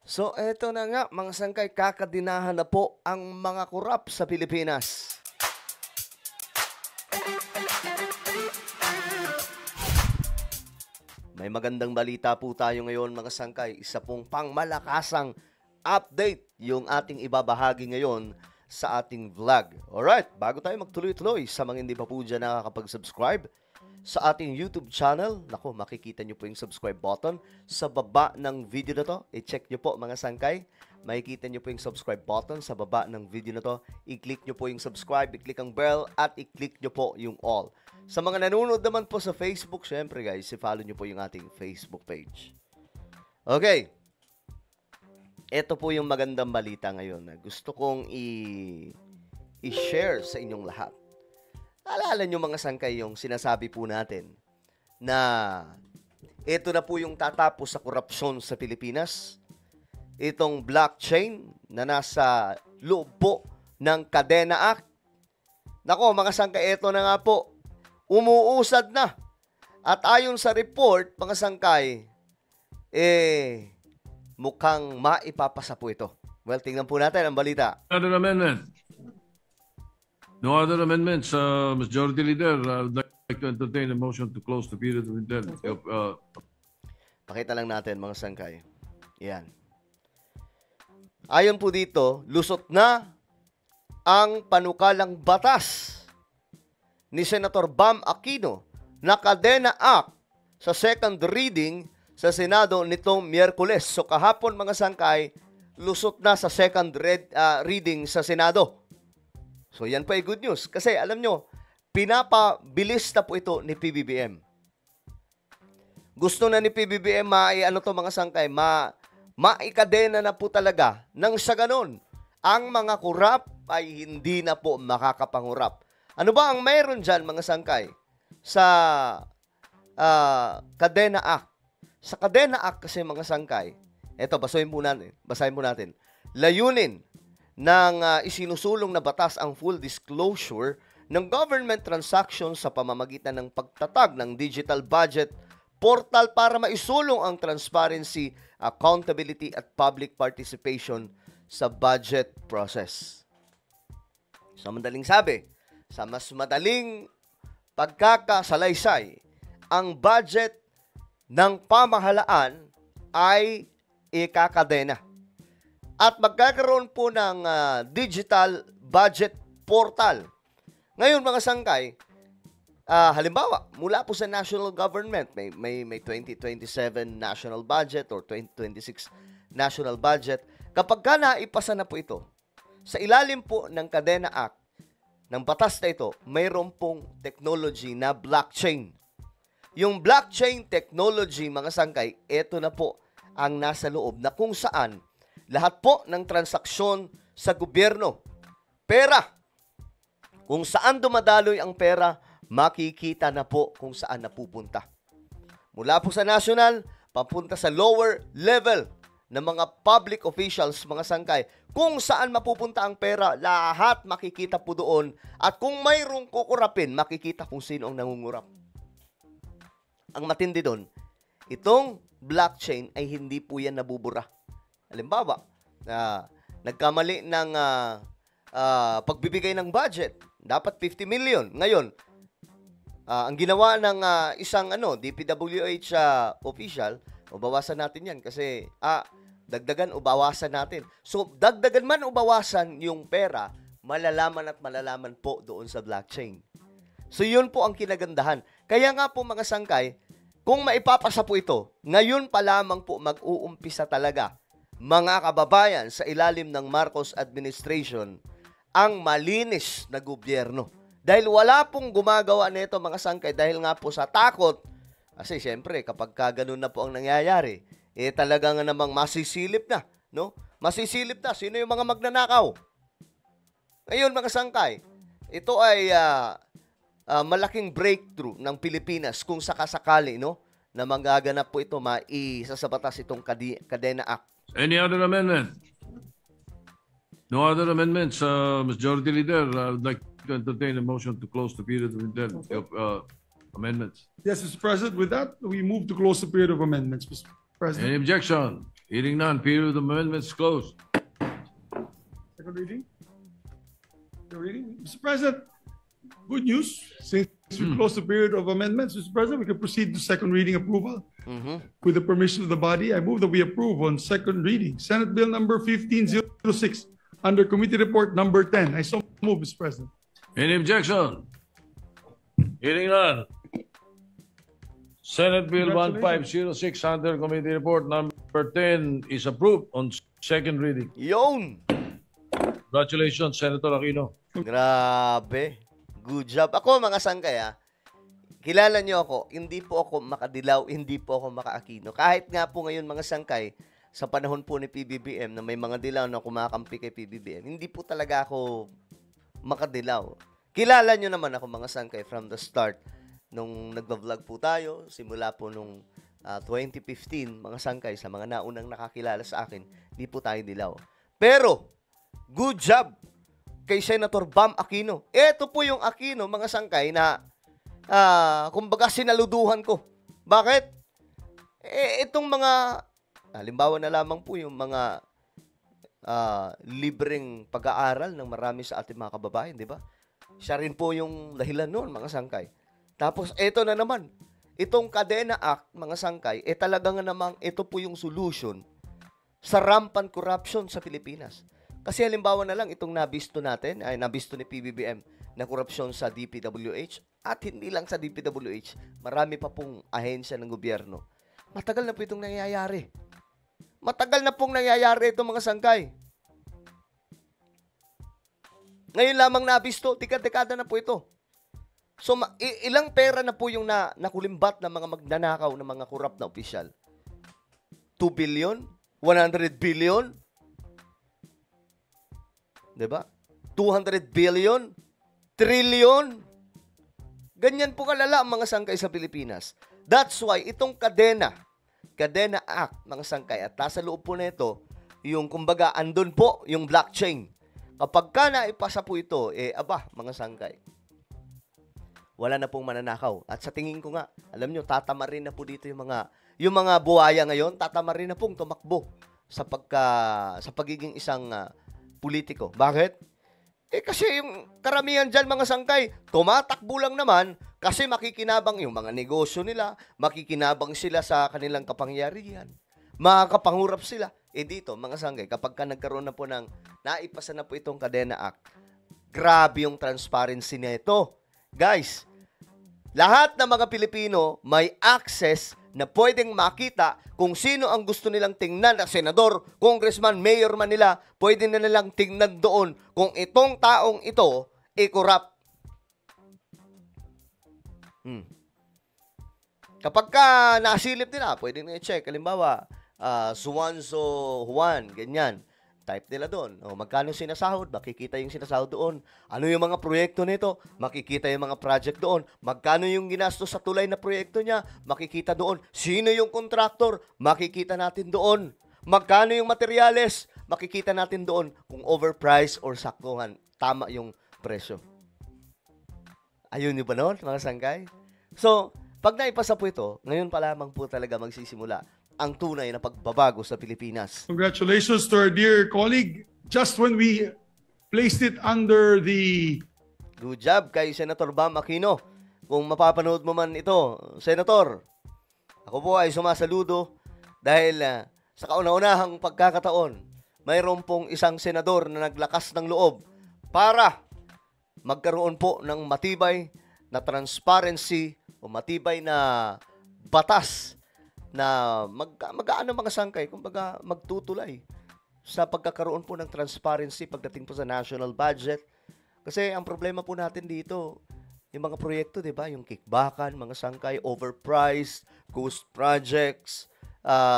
So, eto na nga, mga sangkay, kakadinahan na po ang mga kurap sa Pilipinas. May magandang balita po tayo ngayon, mga sangkay. Isa pong pangmalakasang update yung ating ibabahagi ngayon sa ating vlog. Alright, bago tayo magtuloy-tuloy, sa mga hindi pa po dyan nakakapag-subscribe sa ating YouTube channel, naku, makikita nyo po yung subscribe button sa baba ng video na to. I-check nyo po, mga sangkay. Makikita nyo po yung subscribe button sa baba ng video na to. I-click nyo po yung subscribe, i-click ang bell, at i-click nyo po yung all. Sa mga nanonood naman po sa Facebook, syempre guys, i-follow nyo po yung ating Facebook page. Okay. Ito po yung magandang balita ngayon na gusto kong i-share sa inyong lahat. Alala nyo, mga sangkay, yung sinasabi po natin na ito na po yung tatapos sa korupsyon sa Pilipinas. Itong blockchain na nasa loob po ng Kadena Act. Nako, mga sangkay, ito na nga po. Umuusad na. At ayon sa report, mga sangkay, mukhang maipapasa po ito. Well, tingnan po natin ang balita. Other amendment. No other amendments, Majority Leader. I would like to entertain a motion to close the period of indemnity. Pakita lang natin, mga sangkay. Yan. Ayon po dito, lusot na ang panukalang batas ni Senator Bam Aquino na Kadena Act sa second reading sa Senado nitong Miyerkules. So kahapon, mga sangkay, lusot na sa second reading sa Senado. So yan pa ay good news. Kasi alam nyo, pinapabilis na po ito ni PBBM. Gusto na ni PBBM mga sangkay, maikadena na po talaga nang sa ganun, ang mga kurap ay hindi na po makakapangurap. Ano ba ang mayroon dyan, mga sangkay? Sa Kadena Act. Sa Kadena Act kasi, mga sangkay, eto, basahin po natin. Layunin ng isinusulong na batas ang full disclosure ng government transactions sa pamamagitan ng pagtatag ng digital budget portal para maisulong ang transparency, accountability at public participation sa budget process. Sa madaling sabi, sa mas madaling pagkakasalaysay, ang budget ng pamahalaan ay ikakadena. At magkakaroon po ng digital budget portal. Ngayon, mga sangkay, halimbawa, mula po sa national government, may 2027 national budget or 2026 national budget. Kapag ka naipasa na po ito, sa ilalim po ng Kadena Act, ng batas na ito, mayroon pong technology na blockchain. Yung blockchain technology, mga sangkay, ito na po ang nasa loob na kung saan lahat po ng transaksyon sa gobyerno, pera, kung saan dumadaloy ang pera, makikita na po kung saan napupunta. Mula po sa national, papunta sa lower level ng mga public officials, mga sangkay, kung saan mapupunta ang pera, lahat makikita po doon. At kung mayroong kukurapin, makikita kung sino ang nangungurap. Ang matindi doon, itong blockchain ay hindi po yan nabubura. Halimbawa, nagkamali ng pagbibigay ng budget. Dapat 50 million. Ngayon, ang ginawa ng isang DPWH official, o bawasan natin yan kasi dagdagan o bawasan natin. So, dagdagan man o bawasan yung pera, malalaman at malalaman po doon sa blockchain. So, yun po ang kinagandahan. Kaya nga po, mga sangkay, kung maipapasa po ito, ngayon pa lamang po mag-uumpisa talaga, mga kababayan, sa ilalim ng Marcos administration, ang malinis na gobyerno. Dahil wala pong gumagawa nito, mga sangkay, dahil nga po sa takot. Kasi siyempre, kapag ganun na po ang nangyayari, talaga nga namang masisilip na, no? Masisilip na. Sino yung mga magnanakaw? Ngayon, mga sangkay, ito ay malaking breakthrough ng Pilipinas kung sakasakali, no, na magaganap po ito, maisa sa batas itong Kadena Act. Any other amendment? No other amendments, Majority Leader. I would like to entertain a motion to close the period of indemnity of amendments. Yes, Mr. President. With that, we move to close the period of amendments, Mr. President. Any objection? Hearing none, period of amendments closed. Second reading? Second reading? Mr. President, good news. Since we closed the period of amendments, Mr. President, we can proceed to second reading approval. With the permission of the body, I move that we approve on second reading Senate Bill number 1506 under Committee Report number 10. I so move, Mr. President. Any objection? Hearing none. Senate Bill 1506 under Committee Report number 10 is approved on second reading. Yun! Congratulations, Senator Aquino. Grabe. Good job. Ako, mga sangkay, kilala niyo ako, hindi po ako makadilaw, hindi po ako makaakino. Kahit nga po ngayon, mga sangkay, sa panahon po ni PBBM na may mga dilaw na kumakampi kay PBBM, hindi po talaga ako makadilaw. Kilala niyo naman ako, mga sangkay, from the start. Nung nagba-vlog po tayo, simula po nung 2015, mga sangkay, sa mga naunang nakakilala sa akin, hindi po tayo dilaw. Pero, good job kay Senator Bam Aquino. Ito po yung Aquino, mga sangkay, na kumbaga sinaluduhan ko. Bakit? Itong mga, halimbawa na lamang po yung mga libreng pag-aaral ng marami sa ating mga kababayan, di ba? Siya rin po yung dahilan noon, mga sangkay. Tapos, ito na naman, itong Kadena Act, mga sangkay, talaga nga namang ito po yung solution sa rampant corruption sa Pilipinas. Kasi halimbawa na lang, itong nabisto natin, ay nabisto ni PBBM na korupsyon sa DPWH, at hindi lang sa DPWH, marami pa pong ahensya ng gobyerno. Matagal na po itong nangyayari. Matagal na pong nangyayari ito, mga sangkay. Ngayon lamang nabisto, dekada na po ito. So, ilang pera na po yung nakulimbat ng mga magnanakaw ng mga corrupt na opisyal? 2 billion? 100 billion? Diba? 200 billion? Trillion? Ganyan po kalala ang mga sangkay sa Pilipinas. That's why itong Kadena Act, mga sangkay, at nasa loob po nito, yung kumbaga, andun po yung blockchain. Kapag ka naipasa po ito, mga sangkay, wala na pong mananakaw. At sa tingin ko nga, alam nyo, tatama rin na po dito yung mga buhaya ngayon, tatama rin na pong tumakbo sa pagiging isang politiko. Bakit? Kasi yung karamihan dyan, mga sangkay, tumatakbo lang naman kasi makikinabang yung mga negosyo nila, makikinabang sila sa kanilang kapangyarihan, makakapangurap sila. Dito, mga sangkay, kapag ka nagkaroon na po naipasa na po itong Kadena Act, grabe yung transparency na ito. Guys, lahat ng mga Pilipino may access na pwedeng makita kung sino ang gusto nilang tingnan na senador, congressman, mayor man nila, pwede na nilang tingnan doon kung itong taong ito corrupt. Kapag ka nasilip nila, pwede nila i-check. Halimbawa, Suwanzo Juan, ganyan. Type nila doon. Magkano sinasahod? Makikita yung sinasahod doon. Ano yung mga proyekto nito? Makikita yung mga project doon. Magkano yung ginastos sa tulay na proyekto niya? Makikita doon. Sino yung contractor? Makikita natin doon. Magkano yung materyales? Makikita natin doon kung overpriced or saktuhan. Tama yung presyo. Ayun yung ba noon, mga sangkay? So, pag naipasa po ito, ngayon pa lamang po talaga magsisimula ang tunay na pagbabago sa Pilipinas. Congratulations to our dear colleague. Just when we placed it under the... Good job kay Senator Bam Aquino. Kung mapapanood mo man ito, Senator, ako po ay sumasaludo dahil sa kauna-unahang pagkakataon, mayroon pong isang senador na naglakas ng loob para magkaroon po ng matibay na transparency o matibay na batas na mag-ano, mga sangkay, kumbaga magtutulay sa pagkakaroon po ng transparency pagdating po sa national budget. Kasi ang problema po natin dito, yung mga proyekto, di ba? Yung kickbackan, mga sangkay, overpriced, ghost projects,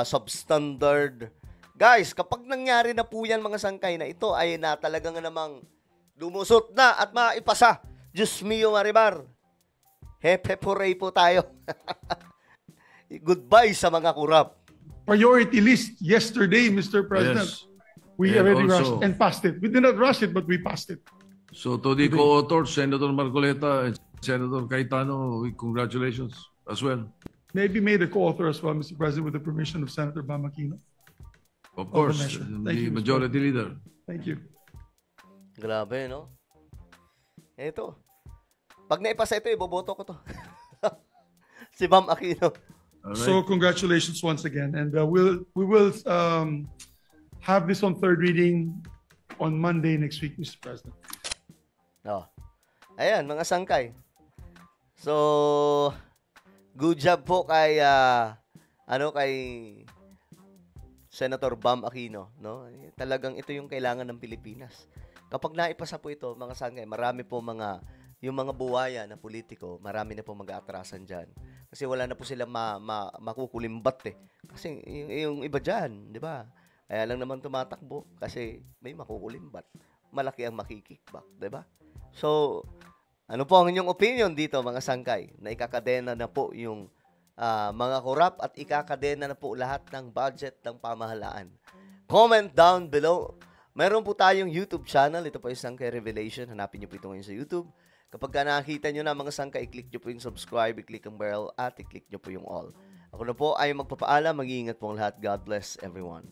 substandard. Guys, kapag nangyari na po yan, mga sangkay, na ito ay talagang namang lumusot na at maipasa, Diyos mio maribar, hep-hep-hooray po tayo. Goodbye sa mga kurap. priority list yesterday, Mr. President. Yes. We And already also- rushed and passed it. We did not rush it, but we passed it. So to the co-authors, Senator Marcoleta and Senator Cayetano, congratulations as well. Maybe made a co-author as well, Mr. President, with the permission of Senator Bam Aquino. Of course, measure. Thank the you, Mr. majority leader. Thank you. Grabe, no? Ito. Pag naipasa ito, iboboto ko to. Si Ma'am Aquino. All right. So congratulations once again, and we will have this on third reading on Monday next week, Mr. President. Oh. Ayan, mga sangkay. So, good job po kay kay Senator Bam Aquino, no? Talagang ito yung kailangan ng Pilipinas. Kapag naipasa po ito, mga sangkay, marami po yung mga buwaya na politiko, marami na po mag-aatrasan dyan. Kasi wala na po sila makukulimbat eh. Kasi yung iba dyan, di ba? Kaya lang naman tumatakbo kasi may makukulimbat. Malaki ang makikikback, di ba? So, ano po ang inyong opinion dito, mga sangkay? Na ikakadena na po yung mga korap at ikakadena na po lahat ng budget ng pamahalaan. Comment down below. Meron po tayong YouTube channel. Ito po yung Sangkay Revelation. Hanapin nyo po ito ngayon sa YouTube. Kapag nakita nyo na mga sangkay, i-click nyo po yung subscribe, i-click ang bell, at i-click nyo po yung all. Ako na po ay magpapaalam. Mag-iingat po ang lahat. God bless everyone.